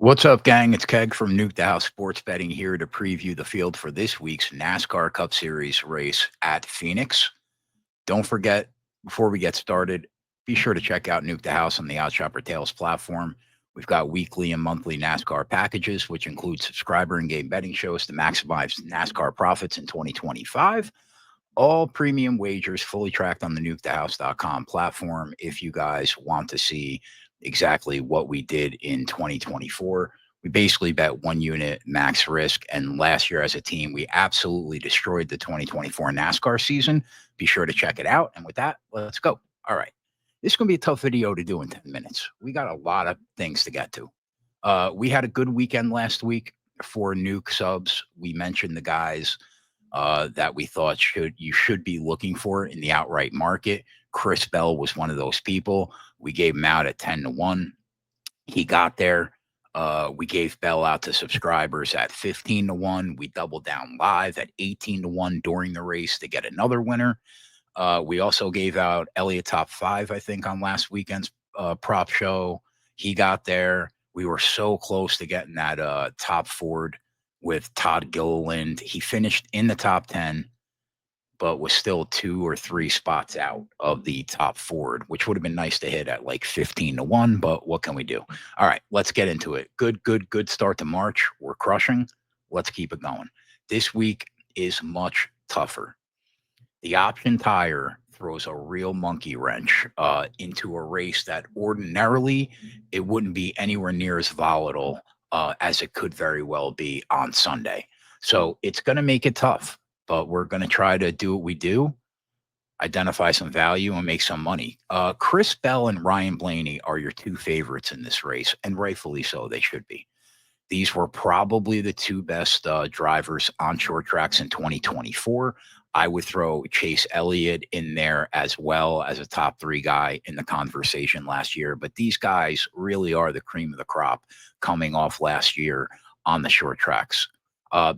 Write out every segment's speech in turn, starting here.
What's up, gang? It's Keg from Nuke the House Sports Betting here to preview the field for this week's NASCAR Cup Series race at Phoenix. Don't forget, before we get started, be sure to check out Nuke the House on the Outshopper Tales platform. We've got weekly and monthly NASCAR packages, which include subscriber and game betting shows to maximize NASCAR profits in 2025. All premium wagers fully tracked on the nukethehouse.com platform if you guys want to see exactly what we did in 2024. We basically bet one unit max risk. And last year as a team, we absolutely destroyed the 2024 NASCAR season. Be sure to check it out. And with that, let's go. All right. This is going to be a tough video to do in 10 minutes. We got a lot of things to get to. We had a good weekend last week for Nuke subs. We mentioned the guys that we thought you should be looking for in the outright market. Chris Bell was one of those people. We gave him out at 10-1. He got there. We gave Bell out to subscribers at 15-1. We doubled down live at 18-1 during the race to get another winner. We also gave out Elliott top 5, I think, on last weekend's prop show. He got there. We were so close to getting that top Ford with Todd Gilliland. He finished in the top 10, but was still 2 or 3 spots out of the top Ford, which would have been nice to hit at like 15-1, but what can we do? All right, let's get into it. Good start to March. We're crushing. Let's keep it going. This week is much tougher. The option tire throws a real monkey wrench into a race that ordinarily it wouldn't be anywhere near as volatile as it could very well be on Sunday. So it's going to make it tough, but we're going to try to do what we do, identify some value, and make some money. Chris Bell and Ryan Blaney are your two favorites in this race, and rightfully so, they should be. These were probably the two best drivers on short tracks in 2024. I would throw Chase Elliott in there as well as a top 3 guy in the conversation last year. But these guys really are the cream of the crop coming off last year on the short tracks.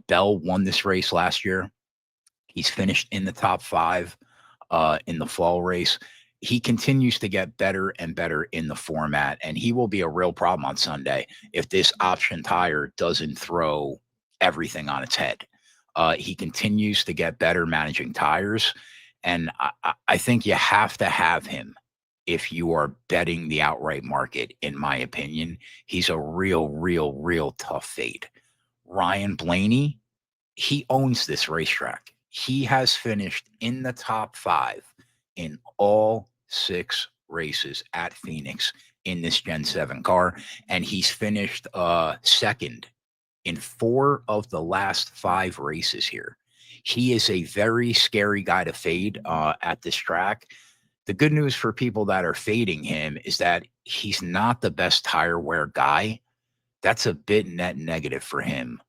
Bell won this race last year. He's finished in the top 5 in the fall race. He continues to get better and better in the format, and he will be a real problem on Sunday if this option tire doesn't throw everything on its head. He continues to get better managing tires, and I think you have to have him if you are betting the outright market, in my opinion. He's a real tough fade. Ryan Blaney, he owns this racetrack. He has finished in the top 5 in all 6 races at Phoenix in this Gen 7 car, and he's finished second in 4 of the last 5 races here. He is a very scary guy to fade at this track. The good news for people that are fading him is that he's not the best tire wear guy. That's a bit net negative for him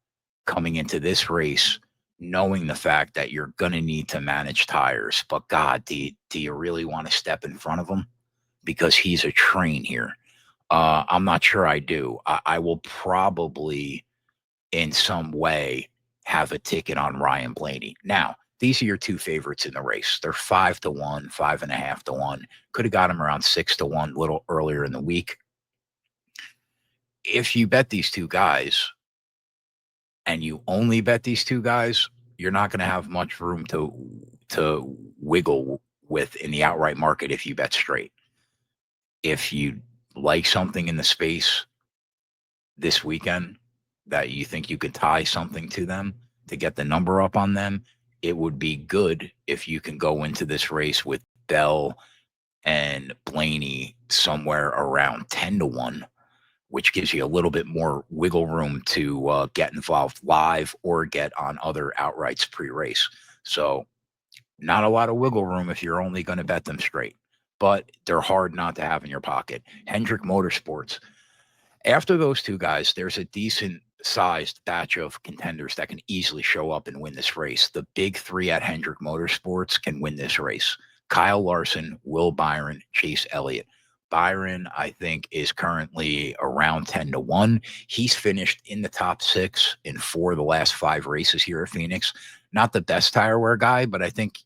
coming into this race, knowing the fact that you're going to need to manage tires. But God, do you really want to step in front of him? Because he's a train here. I'm not sure I do. I will probably in some way have a ticket on Ryan Blaney. Now, these are your two favorites in the race. They're 5-1, 5.5-1. Could have got them around 6-1 a little earlier in the week. If you bet these two guys and you only bet these two guys, you're not going to have much room to wiggle with in the outright market if you bet straight. If you like something in the space this weekend that you think you could tie something to them to get the number up on them, it would be good if you can go into this race with Bell and Blaney somewhere around 10-1, which gives you a little bit more wiggle room to get involved live or get on other outrights pre-race. So not a lot of wiggle room if you're only going to bet them straight, but they're hard not to have in your pocket. Hendrick Motorsports. After those two guys, there's a decent sized batch of contenders that can easily show up and win this race. The big 3 at Hendrick Motorsports can win this race. Kyle Larson, Will Byron, Chase Elliott. Byron, I think, is currently around 10-1. He's finished in the top 6 in 4 of the last 5 races here at Phoenix. Not the best tire wear guy, but I think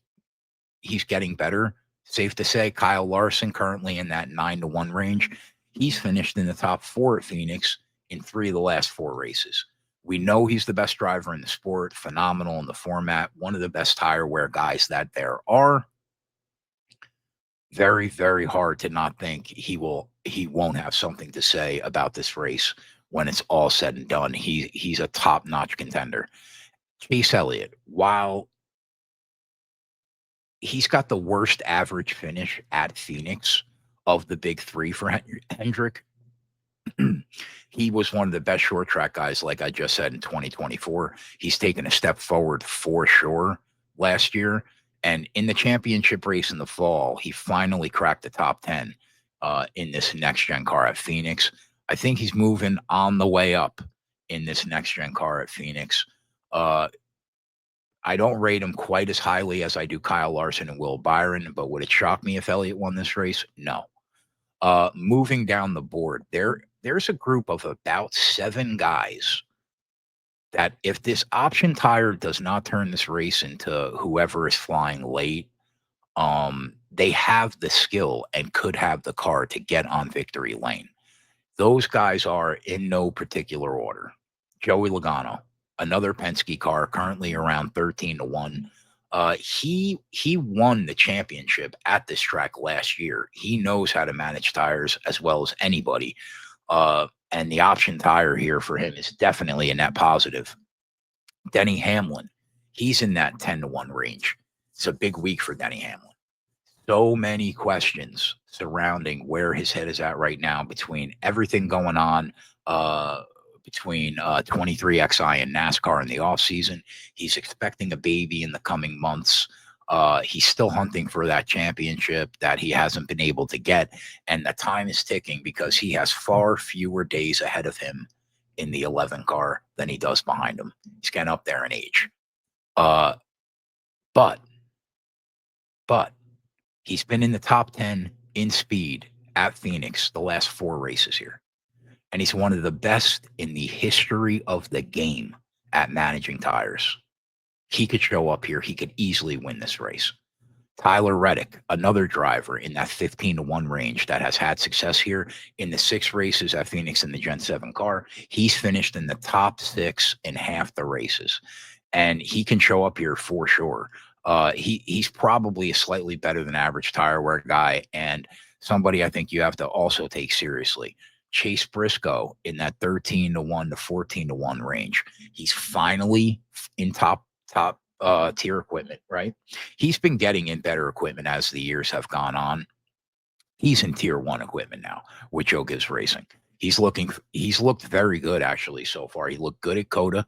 he's getting better. Safe to say, Kyle Larson currently in that 9-1 range. He's finished in the top 4 at Phoenix in 3 of the last 4 races. We know he's the best driver in the sport, phenomenal in the format, one of the best tire wear guys that there are. Very, very hard to not think he won't have something to say about this race when it's all said and done. He's a top-notch contender. Chase Elliott, while he's got the worst average finish at Phoenix of the big 3 for Hendrick, he was one of the best short track guys, like I just said, in 2024. He's taken a step forward for sure last year. And in the championship race in the fall, he finally cracked the top 10 in this next gen car at Phoenix. I think he's moving on the way up in this next gen car at Phoenix. I don't rate him quite as highly as I do Kyle Larson and Will Byron, but would it shock me if Elliott won this race? No. Moving down the board, there's a group of about 7 guys that if this option tire does not turn this race into whoever is flying late, they have the skill and could have the car to get on victory lane. Those guys are in no particular order. Joey Logano, another Penske car, currently around 13-1. He won the championship at this track last year. He knows how to manage tires as well as anybody. And the option tire here for him is definitely a net positive. Denny Hamlin, he's in that 10-1 range. It's a big week for Denny Hamlin. So many questions surrounding where his head is at right now between everything going on between 23XI and NASCAR in the offseason. He's expecting a baby in the coming months. He's still hunting for that championship that he hasn't been able to get. And the time is ticking because he has far fewer days ahead of him in the 11 car than he does behind him. He's getting up there in age. But he's been in the top 10 in speed at Phoenix the last 4 races here. And he's one of the best in the history of the game at managing tires. He could show up here. He could easily win this race. Tyler Reddick, another driver in that 15-1 range that has had success here in the 6 races at Phoenix in the Gen 7 car. He's finished in the top 6 in half the races. And he can show up here for sure. He's probably a slightly better than average tire wear guy and somebody I think you have to also take seriously. Chase Briscoe in that 13-1 to 14-1 range. He's finally in top tier equipment, right? He's been getting in better equipment as the years have gone on. He's in tier 1 equipment now with Joe Gibbs Racing. He's looked very good actually so far. He looked good at Coda.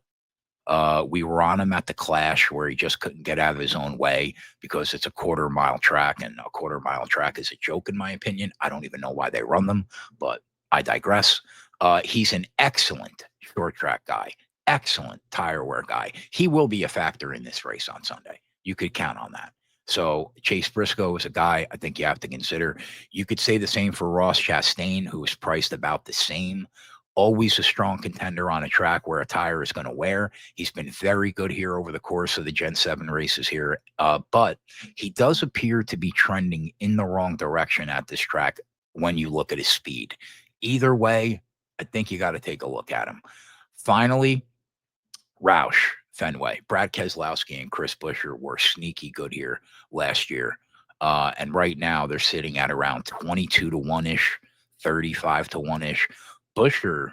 We were on him at the Clash where he just couldn't get out of his own way because it's a quarter-mile track, and a quarter-mile track is a joke in my opinion. I don't even know why they run them, but I digress. He's an excellent short track guy, excellent tire wear guy. He will be a factor in this race on Sunday. You could count on that. So Chase Briscoe is a guy I think you have to consider. You could say the same for Ross Chastain, who is priced about the same. Always a strong contender on a track where a tire is going to wear. He's been very good here over the course of the Gen 7 races here, but he does appear to be trending in the wrong direction at this track when you look at his speed. Either way, I think you got to take a look at him. Finally, Roush Fenway. Brad Keselowski and Chris Buescher were sneaky good here last year. And right now they're sitting at around 22-1-ish, 35-1-ish. Buescher,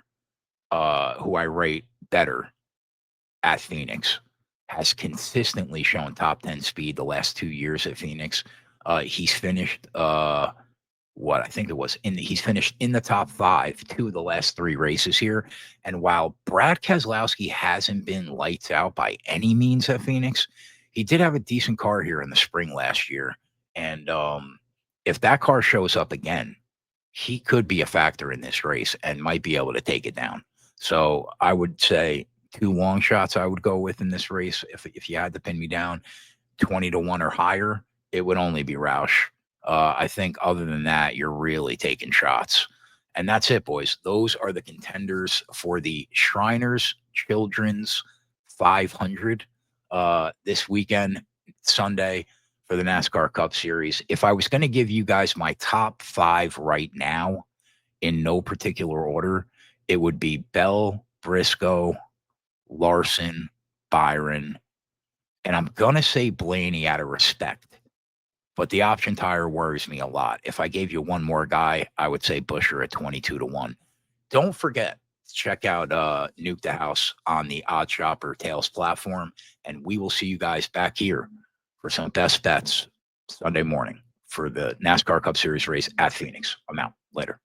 who I rate better at Phoenix, has consistently shown top 10 speed the last 2 years at Phoenix. He's finished he's finished in the top 5 2 of the last 3 races here. And while Brad Keselowski hasn't been lights out by any means at Phoenix, he did have a decent car here in the spring last year. And if that car shows up again, he could be a factor in this race and might be able to take it down. So I would say 2 long shots I would go with in this race. If you had to pin me down 20-1 or higher, it would only be Roush. I think other than that, you're really taking shots. And that's it, boys. Those are the contenders for the Shriners Children's 500 this weekend, Sunday, for the NASCAR Cup Series. If I was going to give you guys my top 5 right now, in no particular order, it would be Bell, Briscoe, Larson, Byron, and I'm going to say Blaney out of respect. But the option tire worries me a lot. If I gave you one more guy, I would say Buescher at 22-1. Don't forget to check out Nuke the House on the Odd Shopper Tales platform, and we will see you guys back here for some best bets Sunday morning for the NASCAR Cup Series race at Phoenix. I'm out. Later.